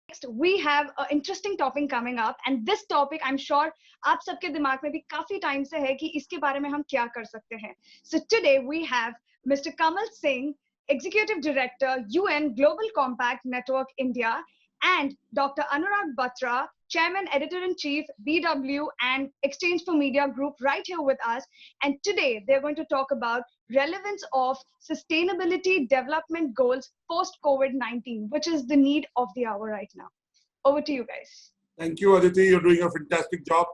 next we have an interesting topic coming up, and this topic I'm sure आप सबके दिमाग में भी काफी टाइम से है कि इसके बारे में हम क्या कर सकते हैं. So today we have Mr. Kamal Singh, Executive Director, UN Global Compact Network India, and Dr. Anurag Batra, Chairman, Editor-in-Chief, BW and Exchange for Media Group, right here with us. And today they're going to talk about relevance of sustainability development goals post-COVID-19, which is the need of the hour right now. Over to you guys. Thank you, Aditi. You're doing a fantastic job.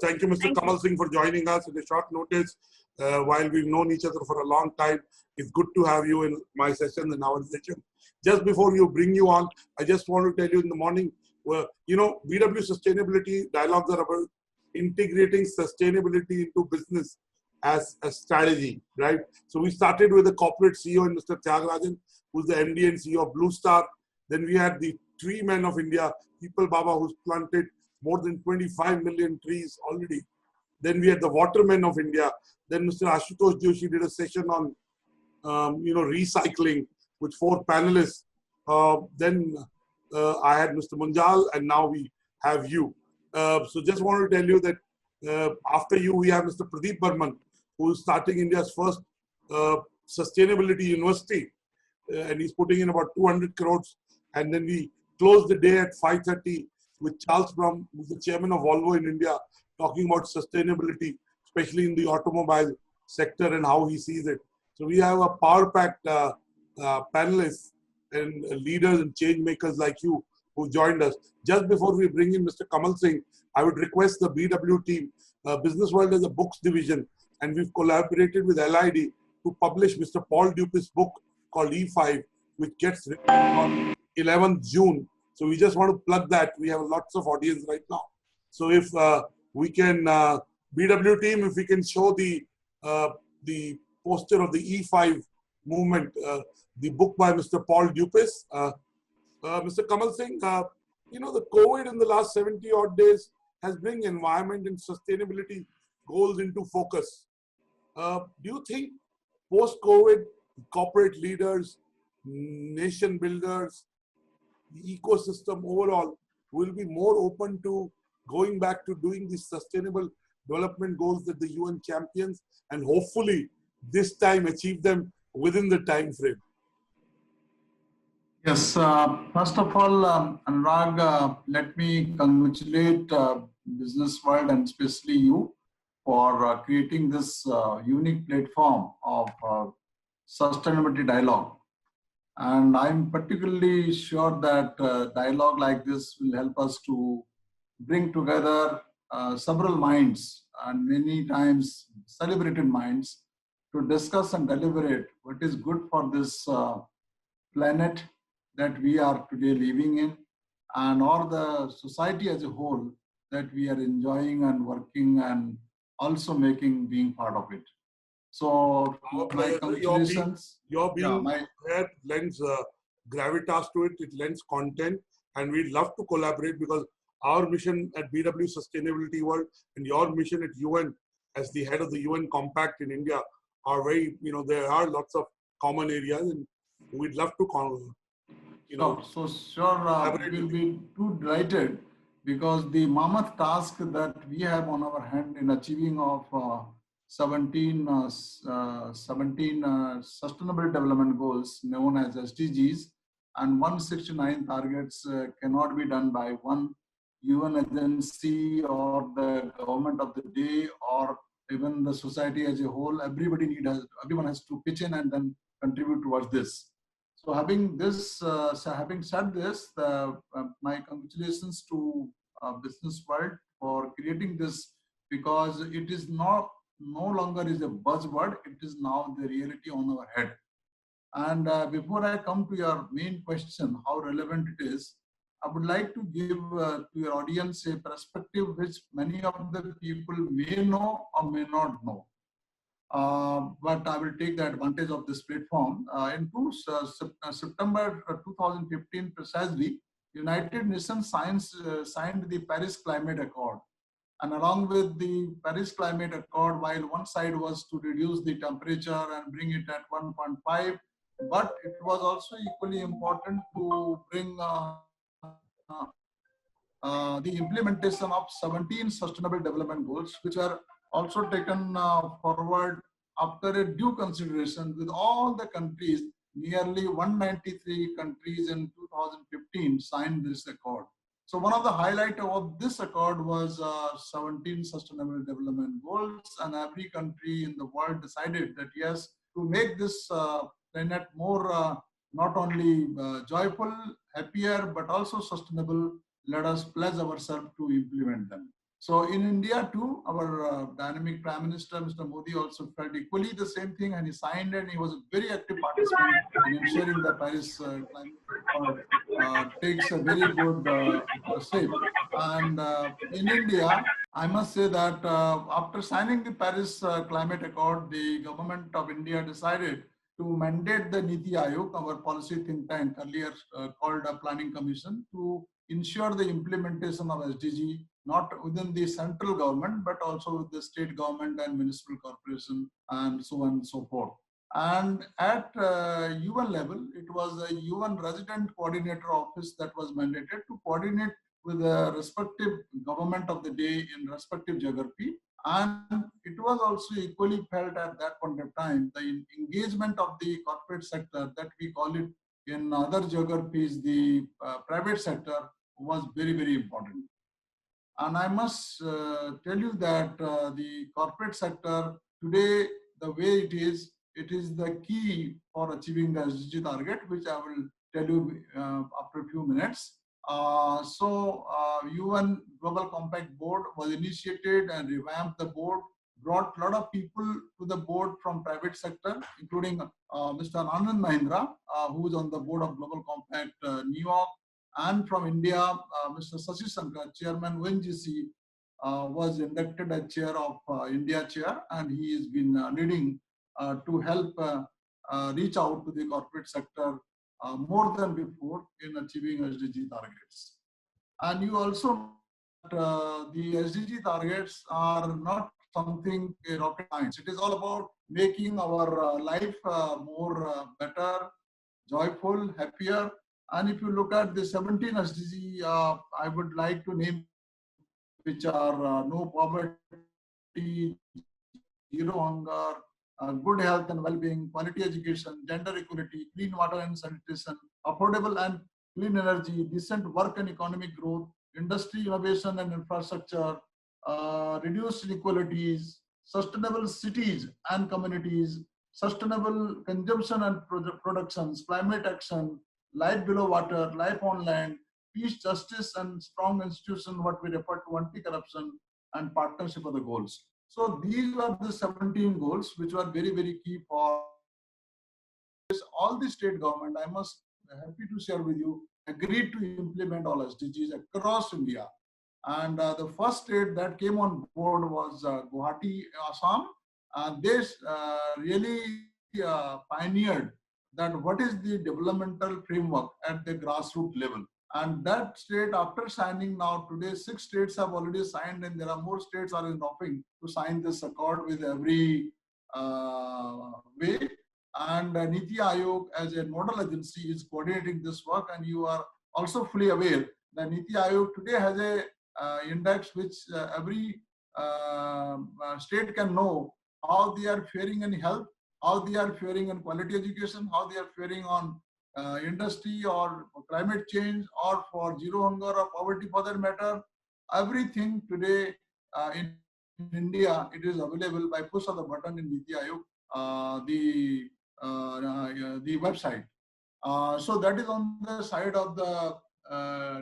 Thank you, Mr. Thank Kamal you. Singh, for joining us at a short notice. While we've known each other for a long time, it's good to have you in my session, in our session. Just before you bring you on, I just want to tell you in the morning, BW sustainability dialogues are about integrating sustainability into business as a strategy, right? So we started with the corporate CEO, and Mr. Tyagarajan, who's the MD and CEO of Blue Star. Then we had the tree men of India, People Baba, who's planted more than 25 million trees already. Then we had the watermen of India. Then Mr. Ashutosh Joshi did a session on, recycling with 4 panelists. Then I had Mr. Munjal, and now we have you. So just want to tell you that after you, we have Mr. Pradeep Burman, who is starting India's first sustainability university, and he's putting in about 200 crores. And then we close the day at 5:30 with Charles Brum, who's the chairman of Volvo in India, talking about sustainability, especially in the automobile sector and how he sees it. So we have a power-packed panelists and leaders and change makers like you who joined us. Just before we bring in Mr. Kamal Singh, I would request the BW team. Business World has a books division, and we've collaborated with LID to publish Mr. Paul Dupuis' book called E5, which gets written on 11th June. So we just want to plug that. We have lots of audience right now. So if we can, BW team, if we can show the poster of the E5 movement, the book by Mr. Paul Dupuis. Mr. Kamal Singh, the COVID in the last 70 odd days has bring environment and sustainability goals into focus. Do you think post-COVID corporate leaders, nation builders, the ecosystem overall will be more open to going back to doing these sustainable development goals that the UN champions, and hopefully this time achieve them within the time frame? Yes, first of all, Anurag, let me congratulate Business World and especially you for creating this unique platform of sustainability dialogue. And I'm particularly sure that dialogue like this will help us to bring together several minds and many times celebrated minds to discuss and deliberate what is good for this planet that we are today living in, and or the society as a whole that we are enjoying and working and also being part of it. So my congratulations. Your being here lends gravitas to it, it lends content, and we'd love to collaborate because our mission at BW Sustainability World and your mission at UN as the head of the UN Compact in India are very, there are lots of common areas, and we'd love to so sure, we will be too delighted because the mammoth task that we have on our hand in achieving of 17 sustainable development goals known as SDGs, and 169 targets cannot be done by one UN agency or the government of the day or even the society as a whole. Everyone has to pitch in and then contribute towards this. So having said this, my congratulations to Business World for creating this, because it is no longer is a buzzword, it is now the reality on our head. And before I come to your main question, how relevant it is, I would like to give to your audience a perspective which many of the people may know or may not know. But I will take the advantage of this platform. In September 2015 precisely, United Nations signed the Paris Climate Accord. And along with the Paris Climate Accord, while one side was to reduce the temperature and bring it at 1.5, but it was also equally important to bring the implementation of 17 Sustainable Development Goals, which are also taken forward after a due consideration with all the countries. Nearly 193 countries in 2015 signed this accord. So one of the highlights of this accord was 17 Sustainable Development Goals, and every country in the world decided that yes, to make this planet more not only joyful, happier, but also sustainable, let us pledge ourselves to implement them. So in India too, our dynamic Prime Minister, Mr. Modi, also felt equally the same thing, and he signed and he was a very active participant in ensuring the Paris climate accord takes a very good shape. And in India, I must say that after signing the Paris Climate Accord, the government of India decided to mandate the Niti Aayog, our policy think tank, earlier called a planning commission, to ensure the implementation of SDG, not within the central government, but also with the state government and municipal corporation and so on and so forth. And at UN level, it was a UN resident coordinator office that was mandated to coordinate with the respective government of the day in respective geography. And it was also equally felt at that point of time, the engagement of the corporate sector, that we call it in other geographies, the private sector, was very, very important. And I must tell you that the corporate sector today, the way it is the key for achieving the SDG target, which I will tell you after a few minutes. UN Global Compact Board was initiated and revamped the board, brought a lot of people to the board from private sector, including Mr. Anand Mahindra, who is on the board of Global Compact New York, and from India, Mr. Shashi Shankar, Chairman ONGC, was inducted as chair of India chair, and he has been leading to help reach out to the corporate sector more than before in achieving SDG targets. And you also know that the SDG targets are not something rocket science. It is all about making our life more better, joyful, happier. And if you look at the 17 SDG, I would like to name, which are no poverty, zero hunger, good health and well-being, quality education, gender equality, clean water and sanitation, affordable and clean energy, decent work and economic growth, industry, innovation and infrastructure, reduced inequalities, sustainable cities and communities, sustainable consumption and productions, climate action, life below water, life on land, peace, justice and strong institution, what we refer to anti-corruption, and partnership of the goals. So these were the 17 goals, which were very, very key for all the state government. I must be happy to share with you, agreed to implement all SDGs across India. And the first state that came on board was Guwahati, Assam. They really pioneered that what is the developmental framework at the grassroots level. And that state, after signing, now today 6 states have already signed, and there are more states are in offering to sign this accord with every way. And Niti Aayog as a nodal agency is coordinating this work, and you are also fully aware that Niti Aayog today has a index which every state can know how they are faring in health, how they are faring in quality education, how they are faring on industry or climate change, or for zero hunger or poverty for that matter. Everything today in India, it is available by push of the button in Niti Aayog, the website. So that is on the side of the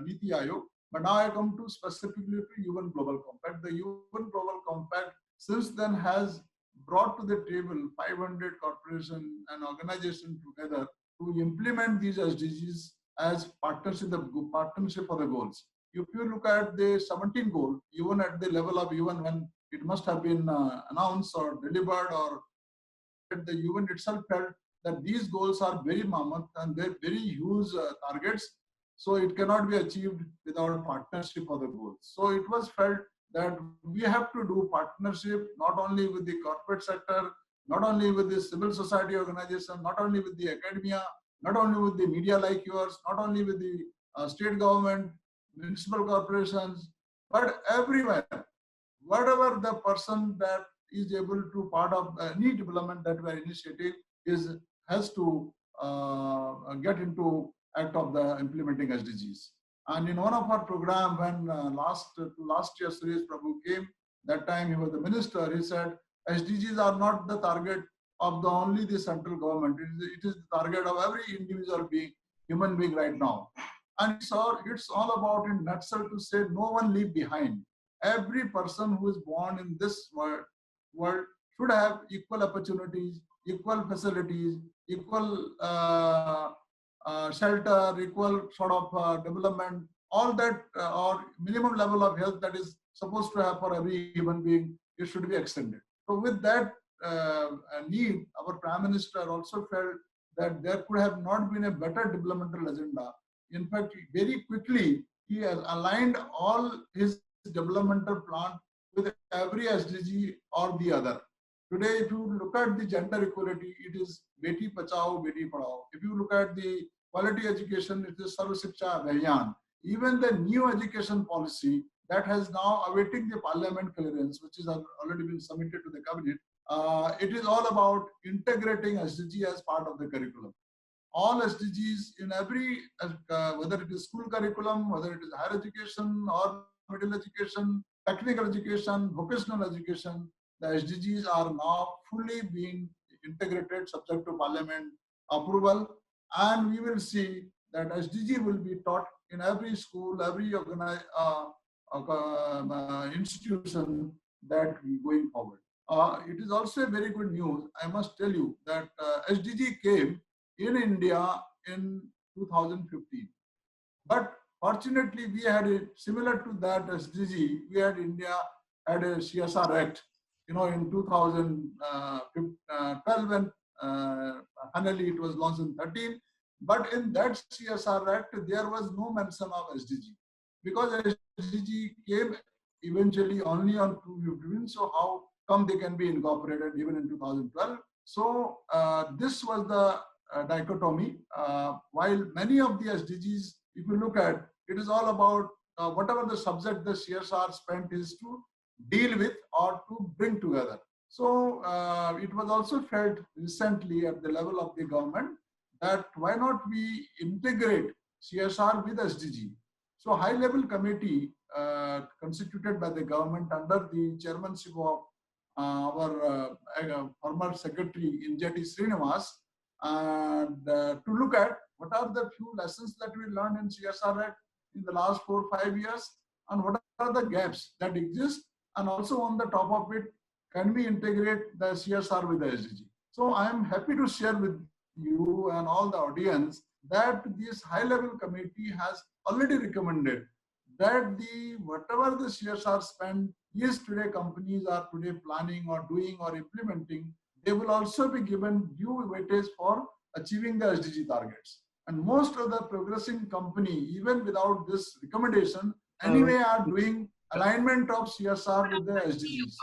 Niti Aayog. But now I come to specifically to UN Global Compact. The UN Global Compact since then has brought to the table 500 corporations and organizations together to implement these SDGs as partnership for the goals. If you look at the 17 goal, even at the level of UN, when it must have been announced or delivered, or the UN itself felt that these goals are very mammoth and they're very huge targets, so it cannot be achieved without partnership for the goals. So it was felt that we have to do partnership not only with the corporate sector, not only with the civil society organization, not only with the academia, not only with the media like yours, not only with the state government, municipal corporations, but everywhere, whatever the person that is able to part of any development that we are initiating is has to get into act of the implementing SDGs. And in one of our program, when last year Suresh Prabhu came, that time he was the minister, he said SDGs are not the target of the only the central government. It is the target of every individual being, human being right now. And it's all about in nutshell to say no one leave behind. Every person who is born in this world should have equal opportunities, equal facilities, equal shelter, equal sort of development, all that or minimum level of health that is supposed to have for every human being, it should be extended. So with that need, our Prime Minister also felt that there could have not been a better developmental agenda. In fact, very quickly, he has aligned all his developmental plan with every SDG or the other. Today, if you look at the gender equality, it is Beti Bachao, Beti Padhao. If you look at the quality education, it is Sarv Shiksha Abhiyan. Even the new education policy that has now awaiting the parliament clearance, which has already been submitted to the cabinet, it is all about integrating SDG as part of the curriculum. All SDGs in every, whether it is school curriculum, whether it is higher education or middle education, technical education, vocational education, the SDGs are now fully being integrated subject to parliament approval. And we will see that SDG will be taught in every school, every institution that we going forward. It is also a very good news. I must tell you that SDG came in India in 2015. But fortunately, we had a similar to that SDG, we had India had a CSR Act, in 2012 when finally it was launched in 13. But in that CSR Act, there was no mention of SDG because SDG came eventually only on 2015. So how come they can be incorporated even in 2012? So this was the dichotomy. While many of the SDGs, if you look at, it is all about whatever the subject the CSR spent is to deal with or to bring together. So it was also felt recently at the level of the government that why not we integrate CSR with SDG. So high-level committee constituted by the government under the chairmanship of our former secretary Injeti Srinivas, and to look at what are the few lessons that we learned in CSR Act in the last 4 or 5 years, and what are the gaps that exist, and also on the top of it, can we integrate the CSR with the SDG? So I am happy to share with you and all the audience that this high-level committee has already recommended that whatever the CSR spend is today companies are today planning or doing or implementing, they will also be given due weightage for achieving the SDG targets. And most of the progressing company, even without this recommendation, anyway are doing alignment of CSR with the SDGs.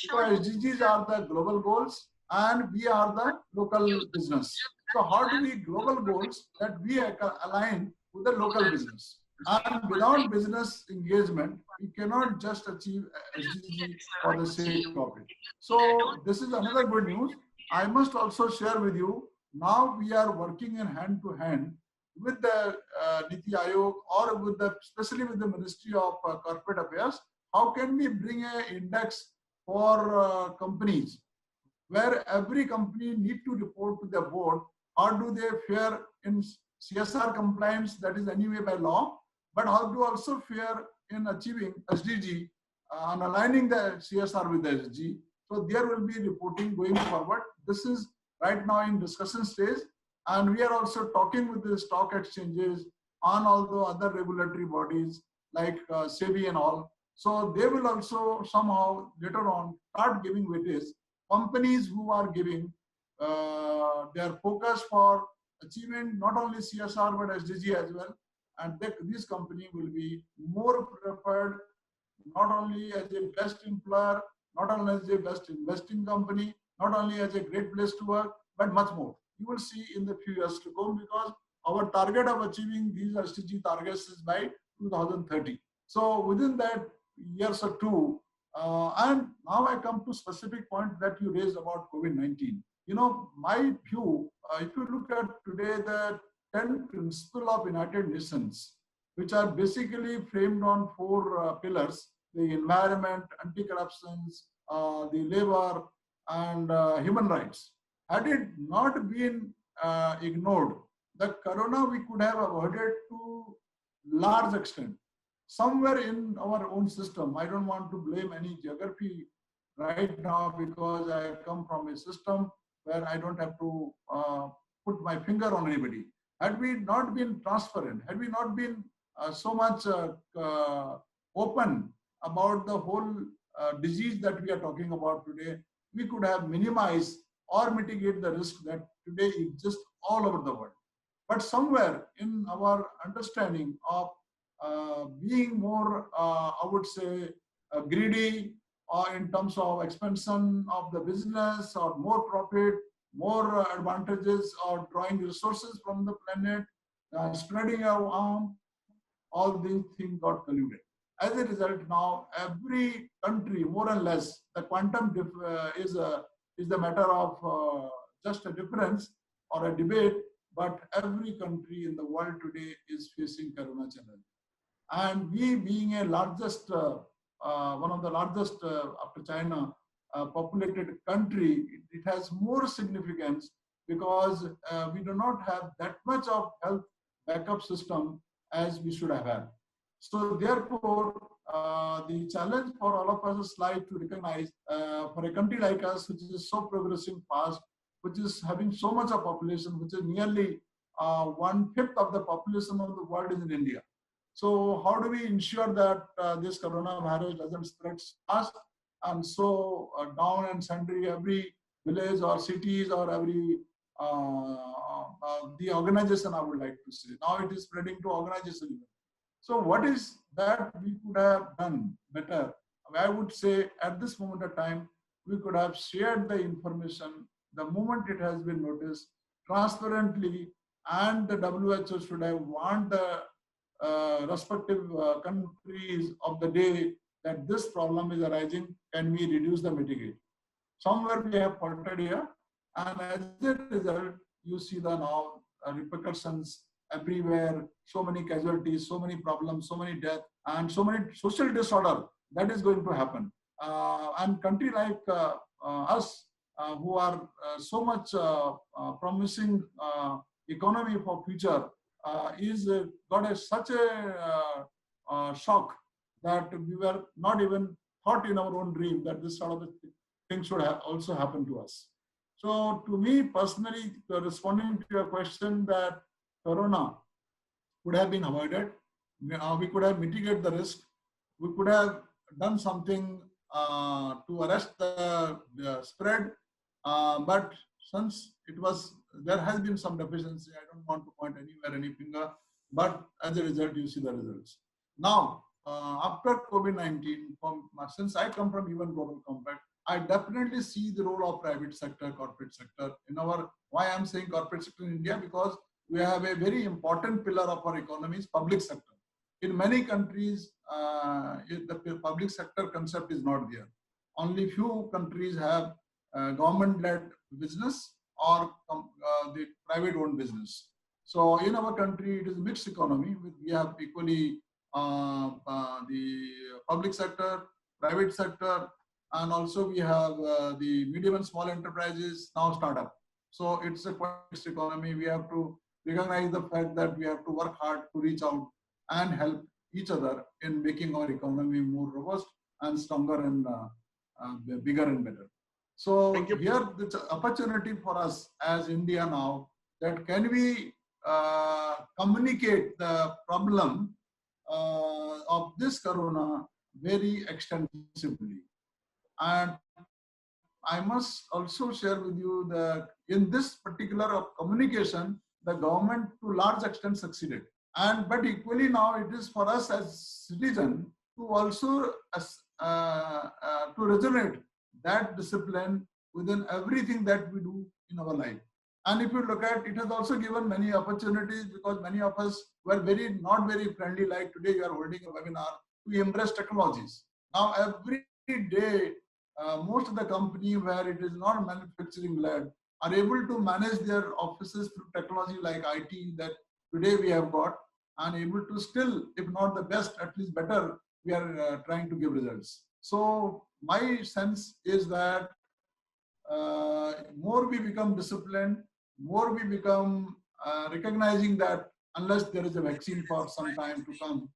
Because SDGs are the global goals and we are the local business. So how do we global goals that we align with the local business? And without business engagement, we cannot just achieve SDG for the sake of it. So this is another good news. I must also share with you, now we are working in hand to hand with the Niti Aayog or with especially with the Ministry of Corporate Affairs. How can we bring an index for companies where every company need to report to the board? How do they fare in CSR compliance that is anyway by law, but how to also fare in achieving SDG and aligning the CSR with the SDG. So there will be reporting going forward. This is right now in discussion stage, and we are also talking with the stock exchanges and all the other regulatory bodies like SEBI and all. So they will also somehow later on start giving weightage. Companies who are giving their focus for achieving not only CSR but SDG as well, and this company will be more preferred not only as a best employer, not only as a best investing company, not only as a great place to work, but much more. You will see in the few years to come, because our target of achieving these SDG targets is by 2030. So within that years or two, and now I come to specific point that you raised about COVID-19. You know, my view, if you look at today the 10 principles of United Nations, which are basically framed on four pillars: the environment, anti-corruption, the labor, and human rights. Had it not been ignored, the corona we could have avoided to large extent. Somewhere in our own system, I don't want to blame any geography right now because I come from a system where I don't have to put my finger on anybody. Had we not been transparent, had we not been so much open about the whole disease that we are talking about today, we could have minimized or mitigate the risk that today exists all over the world. But somewhere in our understanding of being more, I would say, greedy, or in terms of expansion of the business, or more profit, more advantages, or drawing resources from the planet, spreading our arm, all these things got colluded. As a result, now every country, more or less, the quantum is the matter of just a difference or a debate, but every country in the world today is facing corona challenge. And we being a largest, one of the largest after China, populated country, it has more significance because we do not have that much of health backup system as we should have had. So therefore, the challenge for all of us is like to recognize for a country like us, which is so progressing fast, which is having so much of population, which is nearly 1/5 of the population of the world is in India. So how do we ensure that this coronavirus doesn't spread fast? And so down and sundry, every village or cities or every the organization, I would like to say. Now it is spreading to organization. So what is that we could have done better? I would say at this moment of time, we could have shared the information the moment it has been noticed transparently, and the WHO should have warned the respective countries of the day that this problem is arising, can we reduce the mitigate? Somewhere we have faltered here, and as a result, you see the now repercussions everywhere, so many casualties, so many problems, so many deaths, and so many social disorder that is going to happen. And country like us, who are so much promising economy for future, is got such a shock that we were not even thought in our own dream that this sort of a thing should also happen to us. So to me personally, responding to your question, that corona could have been avoided, we could have mitigated the risk, we could have done something to arrest the spread, but since it was, there has been some deficiency, I don't want to point anywhere, any finger, but as a result, you see the results. Now, after COVID-19, since I come from UN Global Compact, I definitely see the role of private sector, corporate sector in our, why I'm saying corporate sector in India, because we have a very important pillar of our economy is public sector. In many countries, the public sector concept is not there. Only few countries have government-led business or the private-owned business. So in our country, it is a mixed economy. We have equally the public sector, private sector, and also we have the medium and small enterprises, now startup. So it's a mixed economy. We have to recognize the fact that we have to work hard to reach out and help each other in making our economy more robust and stronger and bigger and better. So here the opportunity for us as India now, that can we communicate the problem of this corona very extensively. And I must also share with you that in this particular communication, the government to large extent succeeded. And but equally now it is for us as citizens to also to resonate that discipline within everything that we do in our life. And if you look at it, has also given many opportunities because many of us were not very friendly. Like today, you are holding a webinar. We embrace technologies. Now, every day, most of the company where it is not manufacturing led are able to manage their offices through technology like IT that today we have got, and able to still, if not the best, at least better, we are trying to give results. So my sense is that more we become disciplined, more we become recognizing that unless there is a vaccine for some time to come,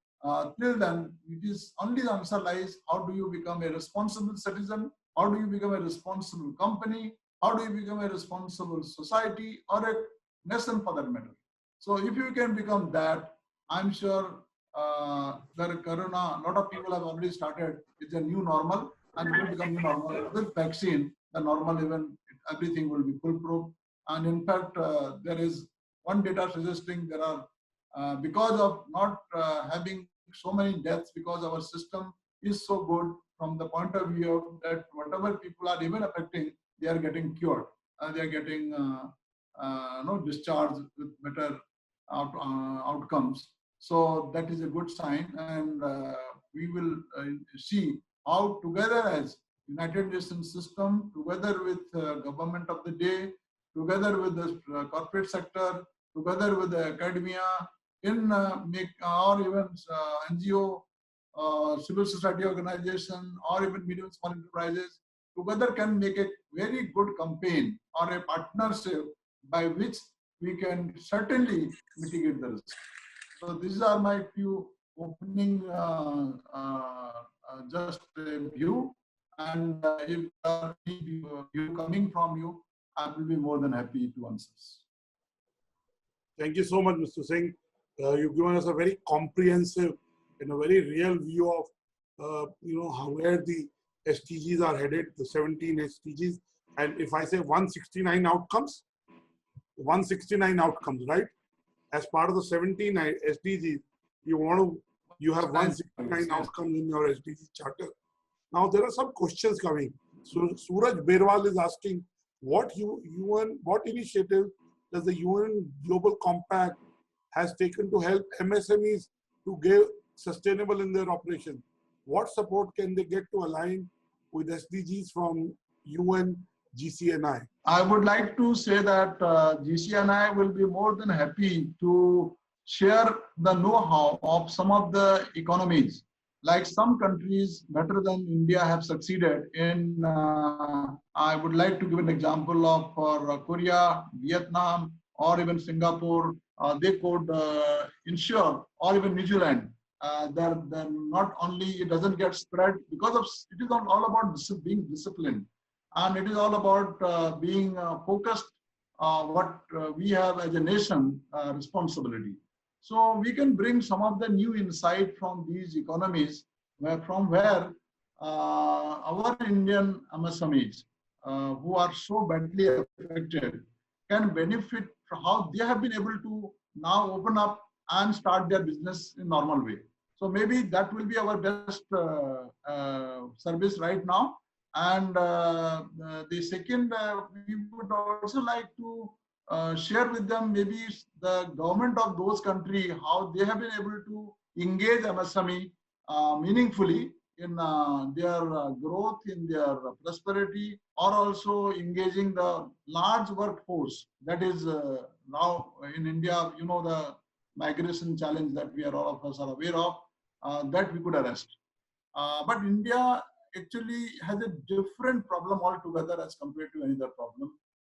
till then, it is only the answer lies how do you become a responsible citizen, how do you become a responsible company, how do you become a responsible society or a nation for that matter. So if you can become that, I'm sure the corona, a lot of people have already started, it's a new normal and will become new normal. With vaccine, the normal even everything will be foolproof. And in fact, there is one data suggesting there are, because of not having so many deaths, because our system is so good from the point of view of that whatever people are even affecting, they are getting cured. They are getting discharged with better outcomes. So that is a good sign, and we will see how together as United Nations system, together with government of the day, together with the corporate sector, together with the academia, in or even NGO, civil society organization, or even medium small enterprises, together can make a very good campaign or a partnership by which we can certainly mitigate the risk. So these are my few opening just a view, and if there are any view coming from you, I will be more than happy to answer. Thank you so much, Mr. Singh. You've given us a very comprehensive and a very real view of where the SDGs are headed, the 17 SDGs. And if I say 169 outcomes, 169 outcomes, right? As part of the 17 SDGs, you have 169 outcomes in your SDG charter. Now there are some questions coming. So Suraj Berwal is asking, what initiative does the UN Global Compact has taken to help MSMEs to get sustainable in their operation? What support can they get to align with SDGs from UN GCNI? I would like to say that GCNI will be more than happy to share the know-how of some of the economies. Like some countries better than India have succeeded in, I would like to give an example of Korea, Vietnam, or even Singapore. They could ensure, or even New Zealand, that not only it doesn't get spread because of it is all about being disciplined, and it is all about being focused. What we have as a nation responsibility. So we can bring some of the new insight from these economies, from where our Indian MSMEs, who are so badly affected, can benefit from how they have been able to now open up and start their business in normal way. So maybe that will be our best service right now. And the second, we would also like to share with them maybe the government of those countries, how they have been able to engage MSME meaningfully in their growth, in their prosperity, or also engaging the large workforce that is now in India, the migration challenge that all of us are aware of, that we could arrest. But India actually has a different problem altogether as compared to any other problem,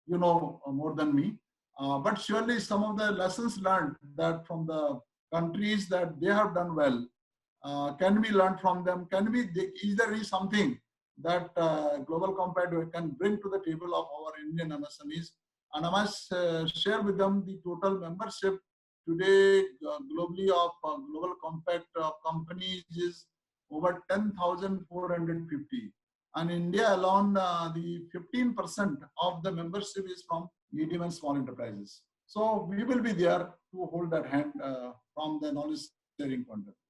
more than me. But surely some of the lessons learned that from the countries that they have done well can be learned from them, either is something that Global Compact can bring to the table of our Indian MSMEs. And I must share with them the total membership today globally of Global Compact companies is over 10,450. And India alone, the 15% of the membership is from medium and small enterprises. So we will be there to hold that hand from the knowledge sharing point of view.